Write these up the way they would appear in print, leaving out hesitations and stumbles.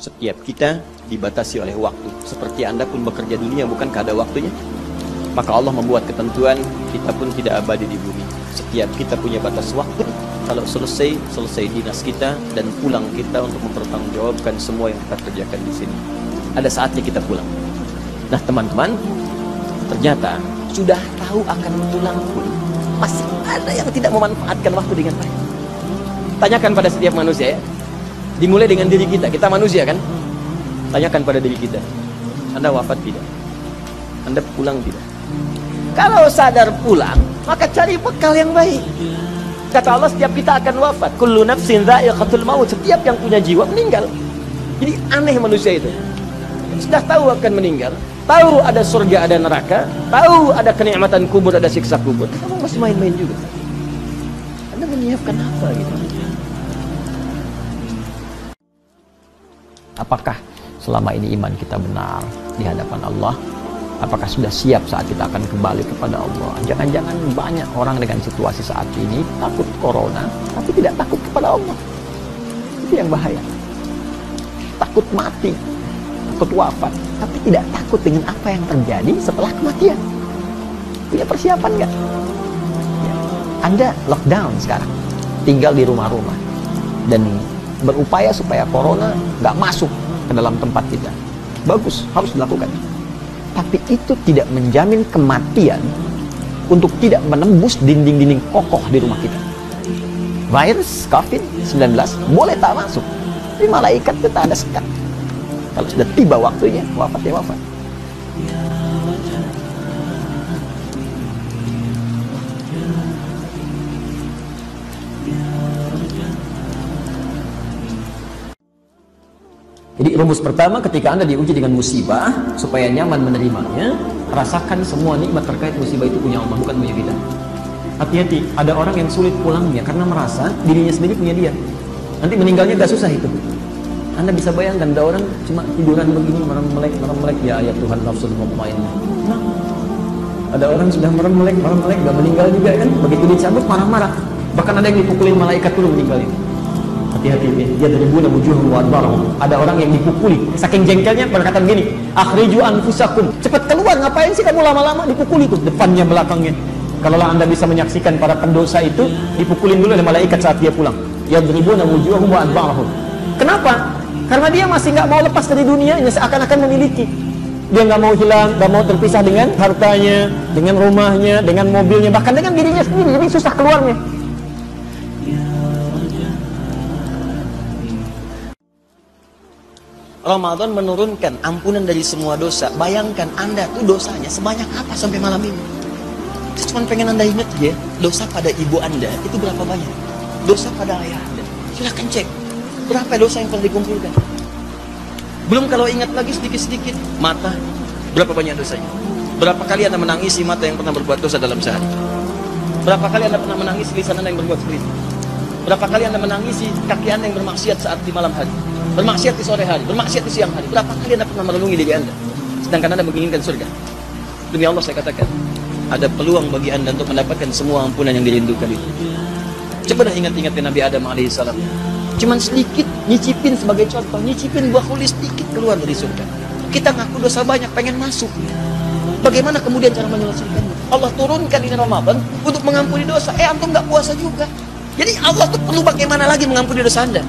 Setiap kita dibatasi oleh waktu. Seperti Anda pun bekerja dunia, bukankah ada waktunya? Maka Allah membuat ketentuan, kita pun tidak abadi di bumi. Setiap kita punya batas waktu. Kalau selesai dinas kita dan pulang kita untuk mempertanggungjawabkan semua yang kita kerjakan di sini. Ada saatnya kita pulang. Nah teman-teman, ternyata sudah tahu akan pulang pun masih ada yang tidak memanfaatkan waktu dengan baik. Tanyakan pada setiap manusia ya. Dimulai dengan diri kita. Kita manusia kan? Tanyakan pada diri kita. Anda wafat tidak? Anda pulang tidak? Kalau sadar pulang, maka cari bekal yang baik. Kata Allah, setiap kita akan wafat. Kullu nafsin dha'iqatul maut. Setiap yang punya jiwa meninggal. Jadi aneh manusia itu. Sudah tahu akan meninggal, tahu ada surga, ada neraka, tahu ada kenikmatan kubur, ada siksa kubur. Kamu masih main-main juga. Anda menyiapkan apa gitu? Apakah selama ini iman kita benar di hadapan Allah? Apakah sudah siap saat kita akan kembali kepada Allah? Jangan-jangan banyak orang dengan situasi saat ini takut corona, tapi tidak takut kepada Allah. Itu yang bahaya. Takut mati, takut wafat, tapi tidak takut dengan apa yang terjadi setelah kematian. Punya persiapan nggak? Ya. Anda lockdown sekarang, tinggal di rumah-rumah, dan berupaya supaya corona nggak masuk ke dalam tempat kita. Bagus, harus dilakukan. Tapi itu tidak menjamin kematian untuk tidak menembus dinding-dinding kokoh di rumah kita. Virus COVID-19 boleh tak masuk, tapi malaikat kita ada sekat. Kalau sudah tiba waktunya, wafat ya wafat. Jadi rumus pertama, ketika Anda diuji dengan musibah, supaya nyaman menerimanya, rasakan semua nikmat terkait musibah itu punya Allah, bukan punya kita. Hati-hati, ada orang yang sulit pulangnya karena merasa dirinya sendiri punya dia. Nanti meninggalnya gak susah itu. Anda bisa bayangkan, ada orang cuma tiduran begini, merem-melek, ya ayat Tuhan nafsul mutmainnah. Nah, ada orang sudah merem-melek, gak meninggal juga kan? Begitu dicabut marah-marah. Bahkan ada yang dipukulin malaikat dulu meninggal itu. Hati-hati, dia dribuna wujuhum wa adbarahum. Ada orang yang dipukuli, saking jengkelnya berkata begini, akhriju anfusakum, cepat keluar, ngapain sih kamu lama-lama dipukuli tuh depannya belakangnya. Kalaulah Anda bisa menyaksikan para pendosa itu dipukulin dulu oleh malaikat saat dia pulang. Yadribuna wujuhum wa adbarahum. Kenapa? Karena dia masih nggak mau lepas dari dunianya, seakan-akan memiliki. Dia nggak mau hilang, nggak mau terpisah dengan hartanya, dengan rumahnya, dengan mobilnya, bahkan dengan dirinya sendiri. Jadi susah keluarnya. Ramadan menurunkan ampunan dari semua dosa. Bayangkan Anda tuh dosanya sebanyak apa sampai malam ini. Saya cuma pengen Anda ingat ya, dosa pada ibu Anda itu berapa banyak? Dosa pada ayah Anda. Silahkan cek. Berapa dosa yang pernah dikumpulkan? Belum kalau ingat lagi sedikit-sedikit. Mata, berapa banyak dosanya? Berapa kali Anda menangisi mata yang pernah berbuat dosa dalam sehari? Berapa kali Anda pernah menangisi lisan Anda yang berbuat seperti itu? Berapa kali Anda menangisi kaki Anda yang bermaksiat saat di malam hari? Bermaksiat di sore hari, bermaksiat di siang hari. Berapa kali Anda pernah merenungi diri Anda? Sedangkan Anda menginginkan surga. Demi Allah saya katakan, ada peluang bagi Anda untuk mendapatkan semua ampunan yang dirindukan itu. Coba dah ingat-ingat Nabi Adam alaihissalam. Cuman sedikit, nyicipin sebagai contoh, nyicipin buah kulis sedikit keluar dari surga. Kita ngaku dosa banyak, pengen masuk. Bagaimana kemudian cara menyelesaikannya? Allah turunkan ini Ramadan untuk mengampuni dosa. Antum nggak puasa juga. Jadi Allah tuh perlu bagaimana lagi mengampuni dosa Anda?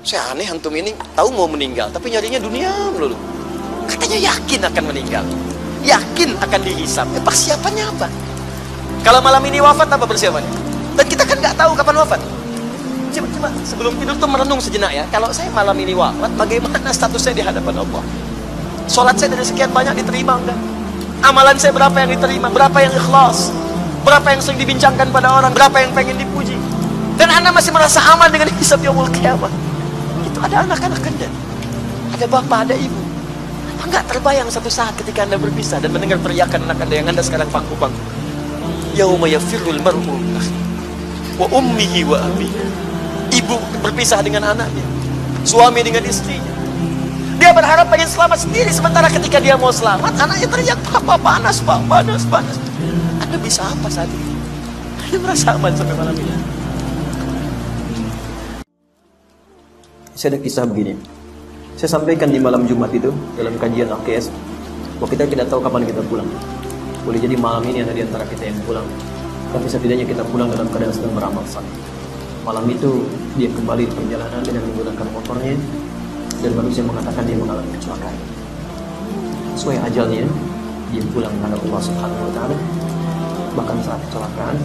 Saya aneh, antum ini tahu mau meninggal, tapi nyarinya dunia melulu. Katanya yakin akan meninggal, yakin akan dihisab. Persiapannya apa? Kalau malam ini wafat, apa persiapannya? Dan kita kan nggak tahu kapan wafat. Coba sebelum tidur tuh merenung sejenak ya. Kalau saya malam ini wafat, bagaimana status saya di hadapan Allah? Sholat saya dari sekian banyak diterima enggak? Amalan saya berapa yang diterima? Berapa yang ikhlas? Berapa yang sering dibincangkan pada orang? Berapa yang pengen dipuji? Dan Anda masih merasa aman dengan hisab yaumul qiyamah? Itu ada anak-anak Anda, ada bapak, ada ibu. Apa enggak terbayang satu saat ketika Anda berpisah dan mendengar teriakan anak Anda yang Anda sekarang pangku-pangku? Yauma yafirrul mar'u wa ummihi wa abihi. Ibu berpisah dengan anaknya, suami dengan istrinya. Dia berharap pengen selamat sendiri, sementara ketika dia mau selamat, anaknya teriak, "Papa, panas, Pak, panas, panas." Anda bisa apa saat ini? Anda merasa aman sampai malam ini? Saya ada kisah begini. Saya sampaikan di malam Jumat itu dalam kajian AKS, bahwa kita tidak tahu kapan kita pulang. Boleh jadi malam ini ada di antara kita yang pulang, tapi setidaknya kita pulang dalam keadaan sedang beramal saleh. Malam itu dia kembali di perjalanan dengan menggunakan motornya, dan manusia mengatakan dia mengalami kecelakaan. Sesuai ajalnya, dia pulang menghadap Allah Subhanahu wa Ta'ala. Bahkan saat kecelakaan,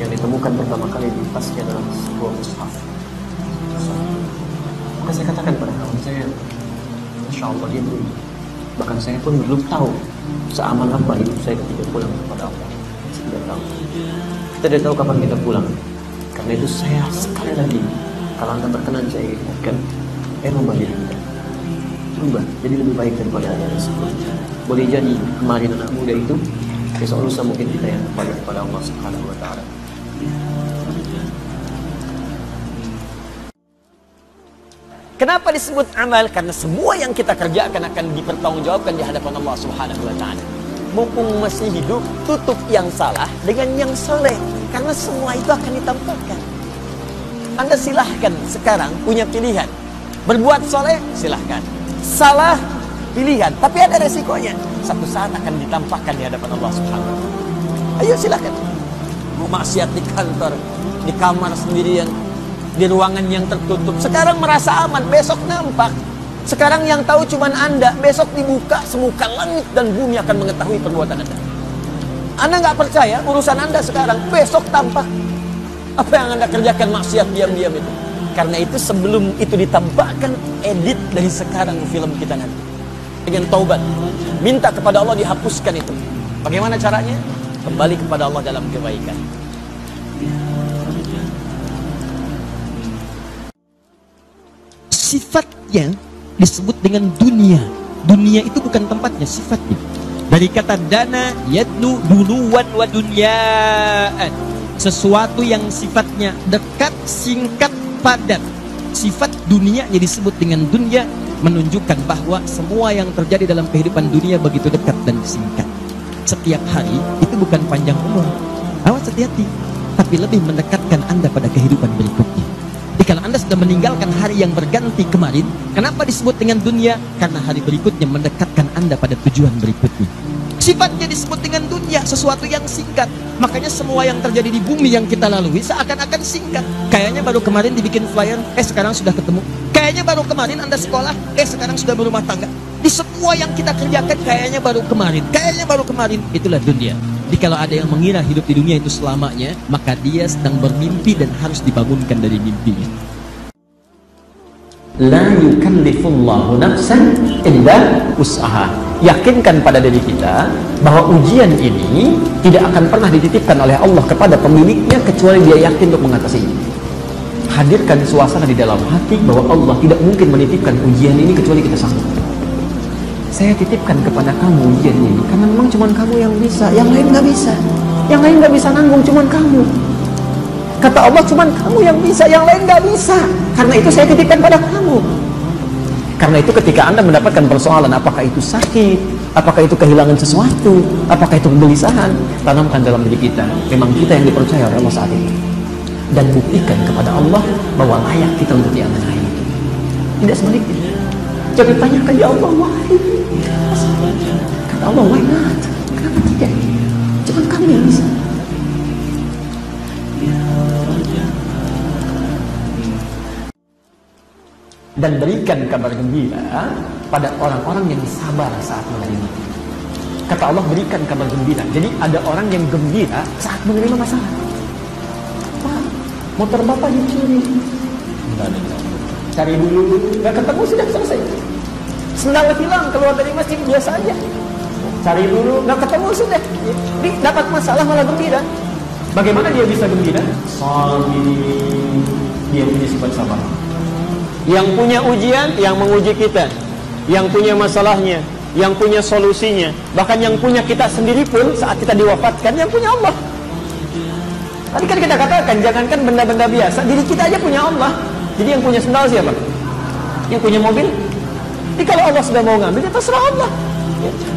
yang ditemukan pertama kali di tasnya adalah sebuah mushaf. Maka saya katakan pada kawan saya, Masya Allah dia beruntung. Bahkan saya pun belum tahu seaman apa hidup saya ketika pulang kepada Allah. Saya tidak tahu. Kita tidak tahu kapan kita pulang. Karena itu saya sekali lagi, kalau Anda berkenan saya ingatkan, rubah diri kita. Rubah, jadi lebih baik daripada yang sebelumnya. Boleh jadi kemarin anak muda itu, besok lusa mungkin kita yang kembali kepada Allah Subhanahu wa Ta'ala. Kenapa disebut amal? Karena semua yang kita kerjakan akan dipertanggungjawabkan di hadapan Allah Subhanahu wa Ta'ala. Mumpung masih hidup, tutup yang salah dengan yang soleh, karena semua itu akan ditampakkan. Anda silahkan sekarang punya pilihan. Berbuat soleh, silahkan. Salah, pilihan. Tapi ada resikonya. Satu saat akan ditampakkan di hadapan Allah Subhanahu wa Ta'ala. Ayo silahkan. Mau maksiat di kantor, di kamar sendirian, di ruangan yang tertutup. Sekarang merasa aman, besok nampak. Sekarang yang tahu cuman Anda, besok dibuka, semuka langit dan bumi akan mengetahui perbuatan Anda. Anda nggak percaya urusan Anda sekarang, besok tampak. Apa yang Anda kerjakan maksiat diam-diam itu. Karena itu sebelum itu ditampakkan, edit dari sekarang film kita nanti. Dengan taubat, minta kepada Allah dihapuskan itu. Bagaimana caranya? Kembali kepada Allah dalam kebaikan. Sifatnya disebut dengan dunia. Dunia itu bukan tempatnya, sifatnya. Dari kata dana, yadnu, duluan, wa dunyaan. Sesuatu yang sifatnya dekat, singkat, padat. Sifat dunianya disebut dengan dunia, menunjukkan bahwa semua yang terjadi dalam kehidupan dunia begitu dekat dan singkat. Setiap hari itu bukan panjang umur. Awas hati-hati, tapi lebih mendekatkan Anda pada kehidupan berikutnya. Jadi kalau Anda sudah meninggalkan hari yang berganti kemarin, kenapa disebut dengan dunia? Karena hari berikutnya mendekatkan Anda pada tujuan berikutnya. Sifatnya disebut dengan dunia, sesuatu yang singkat. Makanya semua yang terjadi di bumi yang kita lalui seakan-akan singkat. Kayaknya baru kemarin dibikin flyer, sekarang sudah ketemu. Kayaknya baru kemarin Anda sekolah, sekarang sudah berumah tangga. Di semua yang kita kerjakan kayaknya baru kemarin, itulah dunia. Jadi kalau ada yang mengira hidup di dunia itu selamanya, maka dia sedang bermimpi dan harus dibangunkan dari mimpinya. La yukallifullahu nafsan illa wus'aha. Yakinkan pada diri kita bahwa ujian ini tidak akan pernah dititipkan oleh Allah kepada pemiliknya kecuali dia yakin untuk mengatasinya. Hadirkan suasana di dalam hati bahwa Allah tidak mungkin menitipkan ujian ini kecuali kita sanggup. Saya titipkan kepada kamu ujian ini karena memang cuma kamu yang bisa, yang lain nggak bisa. Yang lain nggak bisa nanggung, cuma kamu. Kata Allah, cuma kamu yang bisa, yang lain nggak bisa. Karena itu saya titipkan pada kamu. Karena itu ketika Anda mendapatkan persoalan, apakah itu sakit, apakah itu kehilangan sesuatu, apakah itu kegelisahan, tanamkan dalam diri kita, memang kita yang dipercaya oleh Allah saat ini. Dan buktikan kepada Allah bahwa layak kita untuk diamanahi itu. Tidak sebaliknya. Jangan tanyakan, ya Allah, why? Kata Allah, why not? Kenapa tidak? Cuma kamu yang bisa. Dan berikan kabar gembira pada orang-orang yang sabar saat menerima. Kata Allah, berikan kabar gembira. Jadi ada orang yang gembira saat menerima masalah. Wah, motor bapak dicuri. Cari dulu, nggak ketemu, sudah selesai. Sendal hilang, keluar dari masjid biasa aja. Cari dulu, nggak ketemu, sudah. Dapat masalah malah gembira. Bagaimana dia bisa gembira? Dia punya sifat sabar. Yang punya ujian, yang menguji kita. Yang punya masalahnya, yang punya solusinya. Bahkan yang punya kita sendiri pun saat kita diwafatkan, yang punya Allah. Tadi kan kita katakan, jangankan benda-benda biasa, diri kita aja punya Allah. Jadi yang punya sendal siapa? Yang punya mobil? Jadi kalau Allah sudah mau ngambil, ya terserah Allah.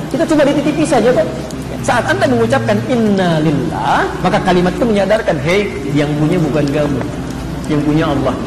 Kita coba dititipi saja kan. Saat Anda mengucapkan inna lillah, maka kalimat itu menyadarkan, hei, yang punya bukan kamu, yang punya Allah.